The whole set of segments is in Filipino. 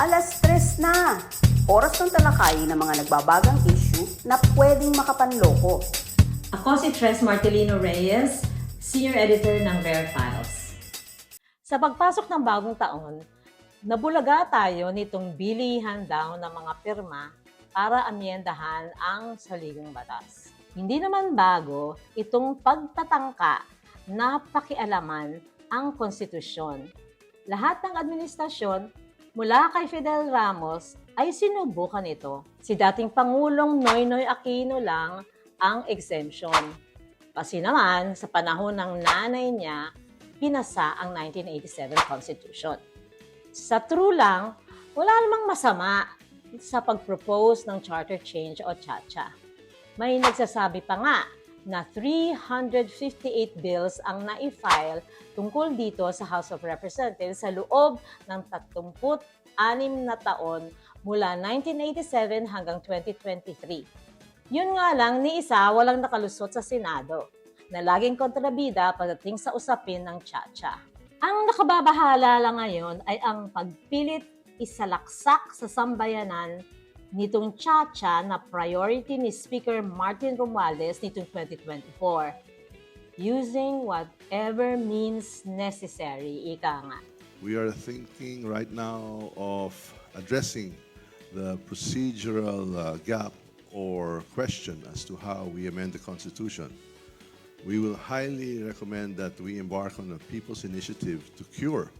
Alas 3 na. Oras ng talakay ng mga nagbabagang issue na pwedeng makapanloko. Ako si Tres Martelino Reyes, Senior Editor ng Rare Files. Sa pagpasok ng bagong taon, nabulaga tayo nitong bilihan daw ng mga pirma para amyendahan ang saligang batas. Hindi naman bago itong pagtatangka na pakialaman ang konstitusyon. Lahat ng administrasyon mula kay Fidel Ramos ay sinubukan ito. Si dating Pangulong Noynoy Aquino lang ang exemption. Kasi naman, sa panahon ng nanay niya, pinasa ang 1987 Constitution. Sa true lang, wala namang masama sa pag-propose ng charter change o CHA-CHA. May nagsasabi pa nga na 358 bills ang na-file tungkol dito sa House of Representatives sa loob ng 36 na taon mula 1987 hanggang 2023. Yun nga lang, ni isa walang nakalusot sa Senado na laging kontrabida pagdating sa usapin ng CHA-CHA. Ang nakababahala lang ngayon ay ang pagpilit isalaksak sa sambayanan nitong CHA-CHA na priority ni Speaker Martin Romualdez nitong 2024, using whatever means necessary, ika nga. We are thinking right now of addressing the procedural gap or question as to how we amend the Constitution. We will highly recommend that we embark on a people's initiative to cure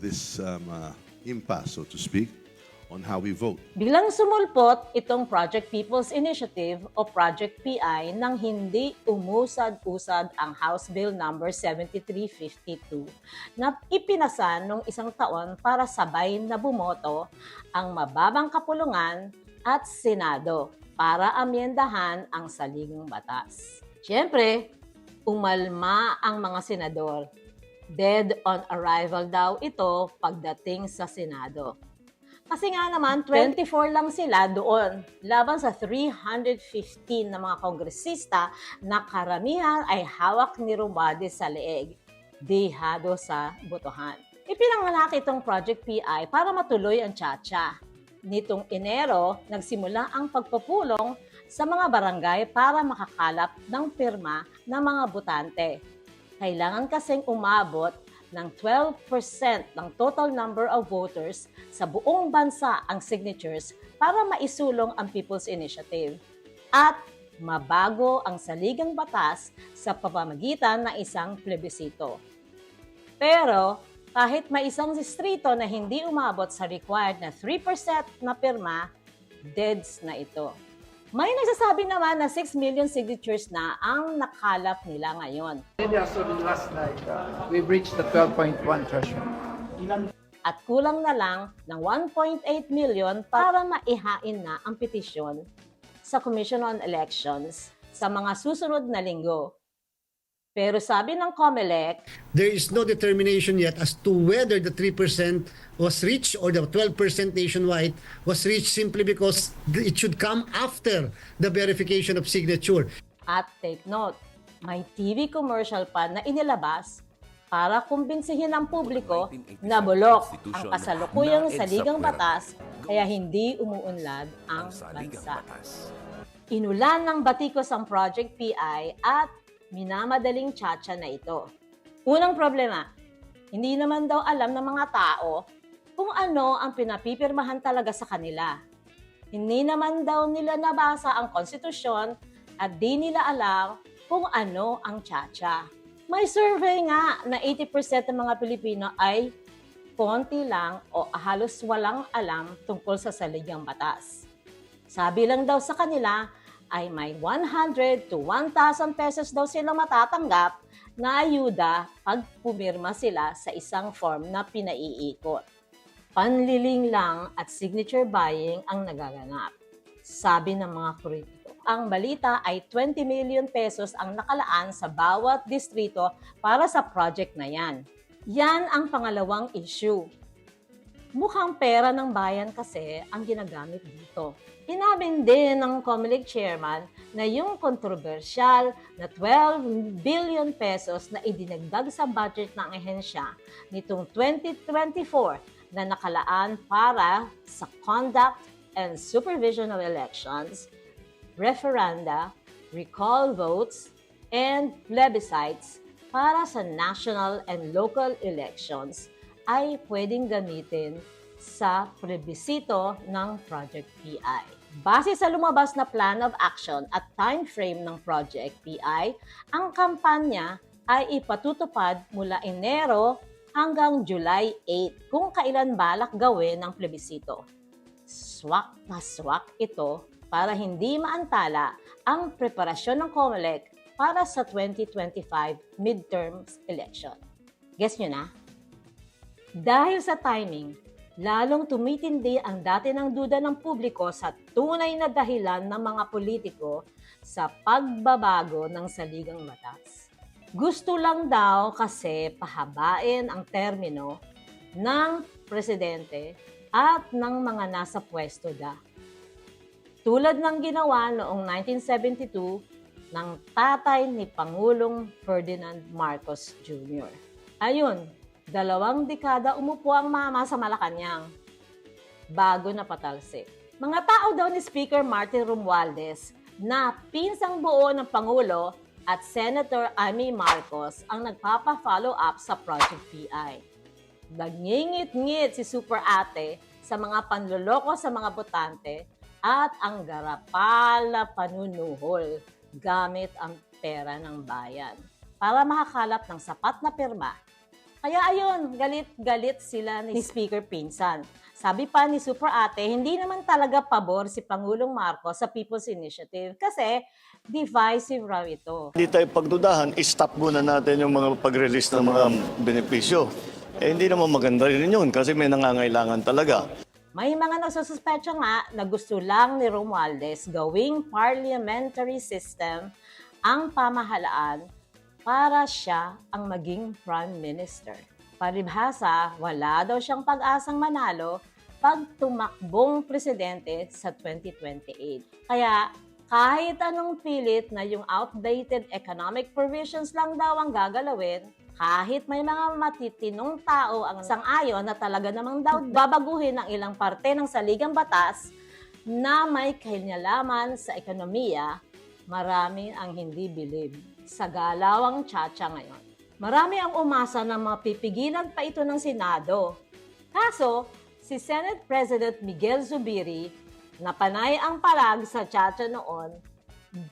this impasse, so to speak, on how we vote. Biglang sumulpot itong Project People's Initiative o Project PI nang hindi umusad-usad ang House Bill number 7352 na ipinasa noong isang taon para sabay na bumoto ang mababang kapulungan at Senado para amyendahan ang saligang batas. Siyempre, umalma ang mga senador. Dead on arrival daw ito pagdating sa Senado. Kasi nga naman, 24 lang sila doon laban sa 315 na mga kongresista na karamihan ay hawak ni Romualdez sa leeg, dehado sa botohan. Ipinanganak itong Project PI para matuloy ang CHA-CHA. Nitong Enero, nagsimula ang pagpupulong sa mga barangay para makakalap ng pirma ng mga botante. Kailangan kasing umabot ng 12% ng total number of voters sa buong bansa ang signatures para maisulong ang People's Initiative at mabago ang saligang batas sa pamamagitan ng isang plebisito. Pero kahit may isang distrito na hindi umabot sa required na 3% na pirma, deads na ito. May nagsasabi naman na 6 million signatures na ang nakalap nila ngayon. As of last night, we've reached the 12.1 threshold. At kulang na lang ng 1.8 million para maihain na ang petisyon sa Commission on Elections sa mga susunod na linggo. Pero sabi ng COMELEC, there is no determination yet as to whether the 3% was reached or the 12% nationwide was reached simply because it should come after the verification of signature. At take note, may TV commercial pa na inilabas para kumbinsihin ang publiko na bulok ang kasalukuyang saligang batas kaya hindi umuunlad ang bansa. Inulan ng batikos ang Project PI at minamadaling CHA-CHA na ito. Unang problema, hindi naman daw alam ng mga tao kung ano ang pinapipirmahan talaga sa kanila. Hindi naman daw nila nabasa ang konstitusyon at di nila alam kung ano ang CHA-CHA. May survey nga na 80% ng mga Pilipino ay konti lang o halos walang alam tungkol sa saligang batas. Sabi lang daw sa kanila ay may 100 to 1,000 pesos daw silang matatanggap na ayuda pag pumirma sila sa isang form na pinaiikot. Panliling lang at signature buying ang nagaganap. Sabi ng mga kritiko, ang balita ay 20 million pesos ang nakalaan sa bawat distrito para sa project na yan. Yan ang pangalawang issue. Mukhang pera ng bayan kasi ang ginagamit dito. Inamin din ng COMELEC chairman na yung kontrobersyal na 12 billion pesos na idinagdag sa budget ng ahensya nitong 2024 na nakalaan para sa conduct and supervision of elections, referenda, recall votes, and plebiscites para sa national and local elections ay pwedeng gamitin sa plebisito ng Project PI. Base sa lumabas na plan of action at time frame ng Project PI, ang kampanya ay ipatutupad mula Enero hanggang July 8 kung kailan balak gawin ng plebisito. Swak na swak ito para hindi maantala ang preparasyon ng COMELEC para sa 2025 midterms election. Guess nyo na? Dahil sa timing, lalong tumitindi ang dati ng duda ng publiko sa tunay na dahilan ng mga politiko sa pagbabago ng saligang batas. Gusto lang daw kasi pahabain ang termino ng presidente at ng mga nasa pwesto da. Tulad ng ginawa noong 1972 ng tatay ni Pangulong Ferdinand Marcos Jr. Ayun, 2 dekada umupo ang mama sa Malacanang bago na patalsik. Mga tao daw ni Speaker Martin Romualdez na pinsang buo ng Pangulo at Senator Amy Marcos ang nagpapa-follow up sa Project PI. Nagngingit-ngit si Super Ate sa mga panloloko sa mga botante at ang garapal na panunuhol gamit ang pera ng bayan para makakalap ng sapat na pirma. Kaya ayun, galit-galit sila ni Speaker Pinsan. Sabi pa ni Super Ate, hindi naman talaga pabor si Pangulong Marcos sa People's Initiative kasi divisive raw ito. Hindi tayo pagdudahan, i-stop muna natin yung mga pag-release ng mga benepisyo. Hindi naman maganda rin yun kasi may nangangailangan talaga. May mga nagsususpecha nga na gusto lang ni Romualdez gawing parliamentary system ang pamahalaan para siya ang maging Prime Minister. Palibhasa, wala daw siyang pag-asang manalo pag tumakbong presidente sa 2028. Kaya kahit anong pilit na yung outdated economic provisions lang daw ang gagalawin, kahit may mga matitinong tao ang sang-ayon na talaga namang daw babaguhin ang ilang parte ng saligang batas na may kinalaman sa ekonomiya, marami ang hindi bilib sa galawang tsa-tsa ngayon. Marami ang umasa na mapipigilan pa ito ng Senado. Kaso, si Senate President Miguel Zubiri, na panay ang palag sa tsa-tsa noon,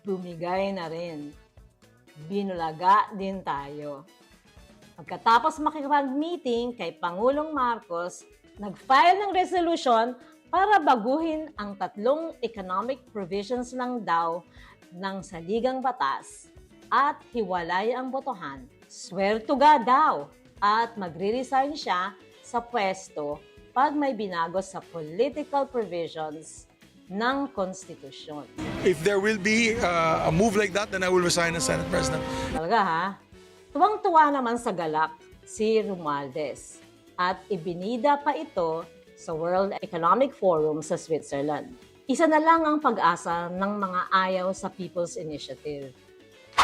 bumigay na rin. Binulaga din tayo. Pagkatapos makipag-meeting kay Pangulong Marcos, nag-file ng resolution para baguhin ang 3 economic provisions lang daw ng saligang batas at hiwalay ang botohan. Swertuga daw at magre-resign siya sa pwesto pag may binago sa political provisions ng konstitusyon. If there will be a move like that, then I will resign as Senate President. Talaga ha? Tuwang-tuwa naman sa galak si Romualdez at ibinida pa ito sa World Economic Forum sa Switzerland. Isa na lang ang pag-asa ng mga ayaw sa People's Initiative,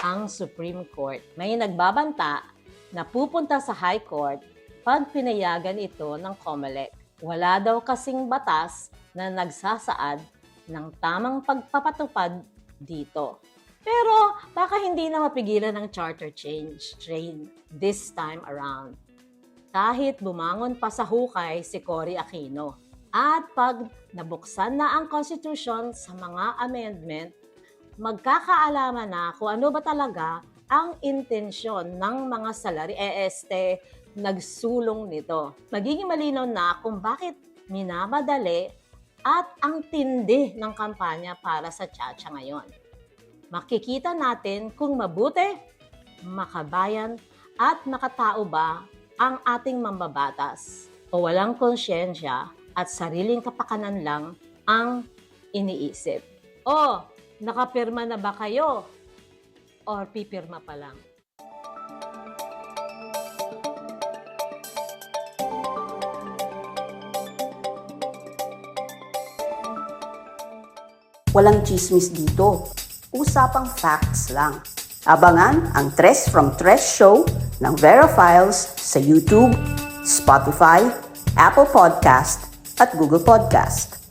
ang Supreme Court. May nagbabanta na pupunta sa High Court pag pinayagan ito ng COMELEC. Wala daw kasing batas na nagsasaad ng tamang pagpapatupad dito. Pero baka hindi na mapigilan ng charter change train this time around. Kahit bumangon pa sa hukay si Cory Aquino. At pag nabuksan na ang Constitution sa mga amendment, magkakaalaman na kung ano ba talaga ang intensyon ng mga nagsulong nito. Magiging malinaw na kung bakit minamadali at ang tindi ng kampanya para sa tsa-tsa ngayon. Makikita natin kung mabuti, makabayan at makatao ba ang ating mambabatas o walang konsyensya at sariling kapakanan lang ang iniisip. O, nakapirma na ba kayo? Or pipirma pa lang? Walang chismis dito. Usapang facts lang. Abangan ang Tres from Tres Show ng Vera Files sa YouTube, Spotify, Apple Podcast at Google Podcast.